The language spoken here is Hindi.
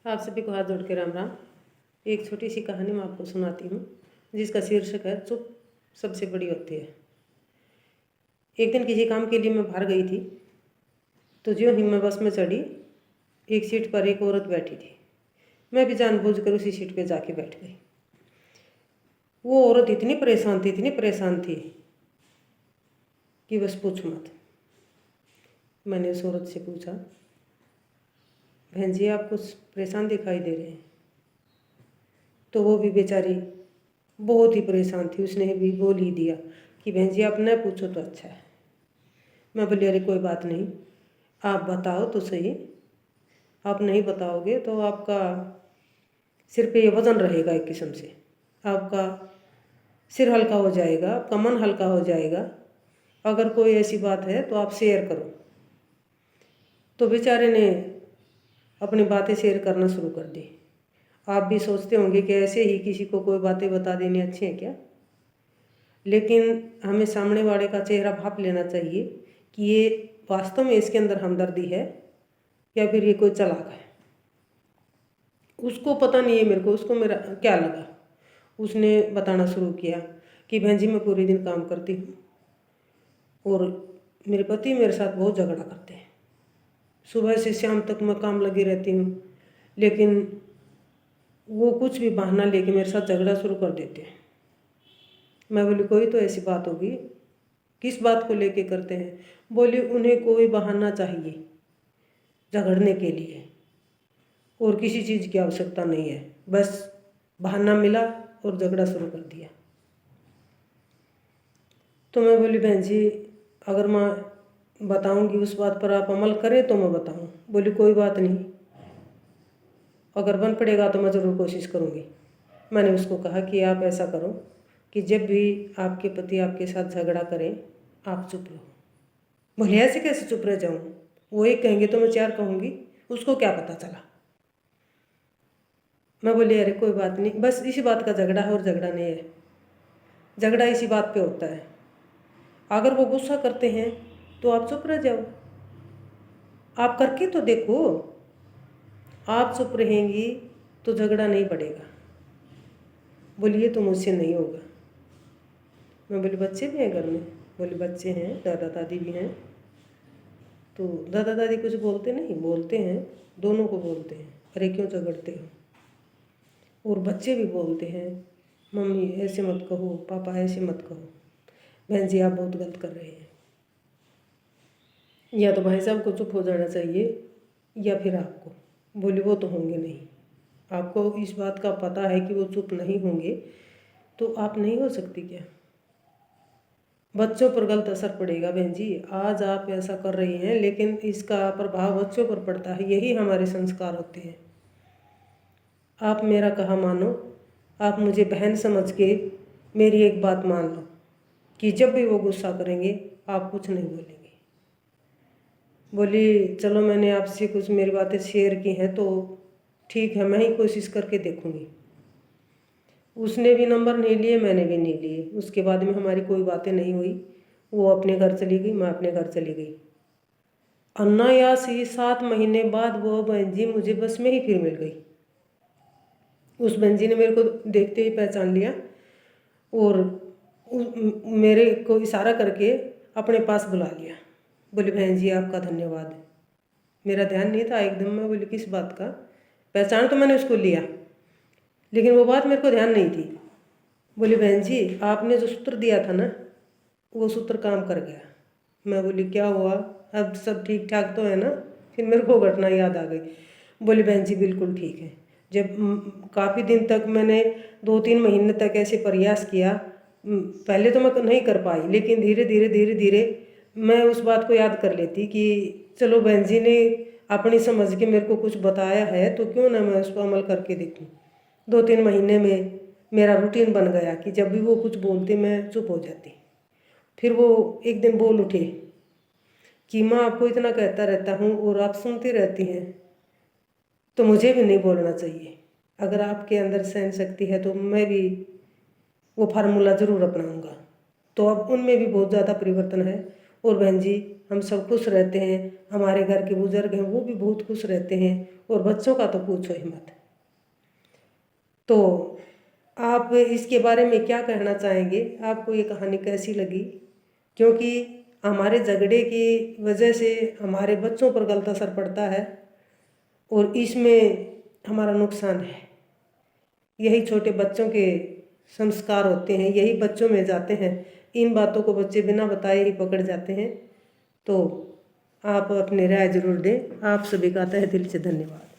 आप सभी को हाथ जोड़ के राम राम। एक छोटी सी कहानी मैं आपको सुनाती हूँ जिसका शीर्षक है चुप सबसे बड़ी होती है। एक दिन किसी काम के लिए मैं बाहर गई थी, तो ज्यों ही मैं बस में चढ़ी, एक सीट पर एक औरत बैठी थी। मैं भी जानबूझकर उसी सीट पे जाके बैठ गई। वो औरत इतनी परेशान थी कि बस पूछो मत। मैंने उस औरत से पूछा, बहन जी आप कुछ परेशान दिखाई दे रहे हैं। तो वो भी बेचारी बहुत ही परेशान थी। उसने भी बोल ही दिया कि बहन जी आप न पूछो तो अच्छा है। मैं बोली अरे कोई बात नहीं, आप बताओ तो सही। आप नहीं बताओगे तो आपका सिर पे ये वज़न रहेगा, एक किस्म से आपका सिर हल्का हो जाएगा, आपका मन हल्का हो जाएगा। अगर कोई ऐसी बात है तो आप शेयर करो। तो बेचारे ने अपनी बातें शेयर करना शुरू कर दी। आप भी सोचते होंगे कि ऐसे ही किसी को कोई बातें बता देनी अच्छी है क्या, लेकिन हमें सामने वाले का चेहरा भाप लेना चाहिए कि ये वास्तव में इसके अंदर हमदर्दी है या फिर ये कोई चालाक है। उसको पता नहीं है मेरे को, उसको मेरा क्या लगा। उसने बताना शुरू किया कि बहन जी मैं पूरे दिन काम करती हूँ और मेरे पति मेरे साथ बहुत झगड़ा करते हैं। सुबह से शाम तक मैं काम लगी रहती हूँ, लेकिन वो कुछ भी बहाना लेके मेरे साथ झगड़ा शुरू कर देते हैं। मैं बोली कोई तो ऐसी बात होगी, किस बात को लेके करते हैं। बोली उन्हें कोई बहाना चाहिए झगड़ने के लिए और किसी चीज़ की आवश्यकता नहीं है, बस बहाना मिला और झगड़ा शुरू कर दिया। तो मैं बोली बहन जी अगर मैं बताऊंगी उस बात पर आप अमल करें तो मैं बताऊं। बोली कोई बात नहीं, अगर बन पड़ेगा तो मैं ज़रूर कोशिश करूंगी। मैंने उसको कहा कि आप ऐसा करो कि जब भी आपके पति आपके साथ झगड़ा करें आप चुप रहो। बोले ऐसे कैसे चुप रह जाऊँ, वो एक कहेंगे तो मैं चार कहूँगी, उसको क्या पता चला। मैं बोली अरे कोई बात नहीं, बस इसी बात का झगड़ा है और झगड़ा नहीं है, झगड़ा इसी बात पे होता है। अगर वो गुस्सा करते हैं तो आप चुप रह जाओ, आप करके तो देखो। आप चुप रहेंगी तो झगड़ा नहीं बढ़ेगा। बोलिए तो मुझसे नहीं होगा। मैं बोली बच्चे भी हैं घर में। बोली बच्चे हैं, दादा दादी भी हैं। तो दादा दादी कुछ बोलते नहीं, बोलते हैं, दोनों को बोलते हैं अरे क्यों झगड़ते हो। और बच्चे भी बोलते हैं मम्मी ऐसे मत कहो, पापा ऐसे मत कहो, बहन जी आप बहुत गलत कर रहे हैं। या तो भाई साहब को चुप हो जाना चाहिए या फिर आपको। बोली वो तो होंगे नहीं, आपको इस बात का पता है कि वो चुप नहीं होंगे तो आप नहीं हो सकती क्या। बच्चों पर गलत असर पड़ेगा बहन जी। आज आप ऐसा कर रही हैं लेकिन इसका प्रभाव बच्चों पर पड़ता है, यही हमारे संस्कार होते हैं। आप मेरा कहा मानो, आप मुझे बहन समझ के मेरी एक बात मान लो कि जब भी वो गुस्सा करेंगे आप कुछ नहीं बोलेंगे। बोली चलो मैंने आपसे कुछ मेरी बातें शेयर की हैं तो ठीक है, मैं ही कोशिश करके देखूँगी। उसने भी नंबर नहीं लिए, मैंने भी नहीं लिए। उसके बाद में हमारी कोई बातें नहीं हुई। वो अपने घर चली गई, मैं अपने घर चली गई। अनायास ही 7 महीने बाद वो बहन जी मुझे बस में ही फिर मिल गई। उस बहन जी ने मेरे को देखते ही पहचान लिया और मेरे को इशारा करके अपने पास बुला लिया। बोली बहन जी आपका धन्यवाद। मेरा ध्यान नहीं था एकदम। मैं बोली किस बात का। पहचान तो मैंने उसको लिया लेकिन वो बात मेरे को ध्यान नहीं थी। बोली बहन जी आपने जो सूत्र दिया था ना वो सूत्र काम कर गया। मैं बोली क्या हुआ, अब सब ठीक ठाक तो है ना। फिर मेरे को घटना याद आ गई। बोली बहन जी बिल्कुल ठीक है। जब काफ़ी दिन तक मैंने 2-3 महीने तक ऐसे प्रयास किया, पहले तो मैं नहीं कर पाई लेकिन धीरे धीरे मैं उस बात को याद कर लेती कि चलो बहन जी ने अपनी समझ के मेरे को कुछ बताया है तो क्यों ना मैं उस पर अमल करके देखूँ। 2-3 महीने में मेरा रूटीन बन गया कि जब भी वो कुछ बोलते मैं चुप हो जाती। फिर वो एक दिन बोल उठे कि माँ आपको इतना कहता रहता हूँ और आप सुनती रहती हैं तो मुझे भी नहीं बोलना चाहिए। अगर आपके अंदर सहन शक्ति है तो मैं भी वो फार्मूला ज़रूर अपनाऊंगा। तो अब उनमें भी बहुत ज़्यादा परिवर्तन है और बहन जी हम सब खुश रहते हैं, हमारे घर के बुजुर्ग हैं वो भी बहुत खुश रहते हैं, और बच्चों का तो पूछो ही मत। तो आप इसके बारे में क्या कहना चाहेंगे? आपको ये कहानी कैसी लगी? क्योंकि हमारे झगड़े की वजह से हमारे बच्चों पर गलत असर पड़ता है और इसमें हमारा नुकसान है। यही छोटे बच्चों के संस्कार होते हैं, यही बच्चों में जाते हैं। इन बातों को बच्चे बिना बताए ही पकड़ जाते हैं। तो आप अपनी राय जरूर दें। आप सभी का तहे दिल से धन्यवाद।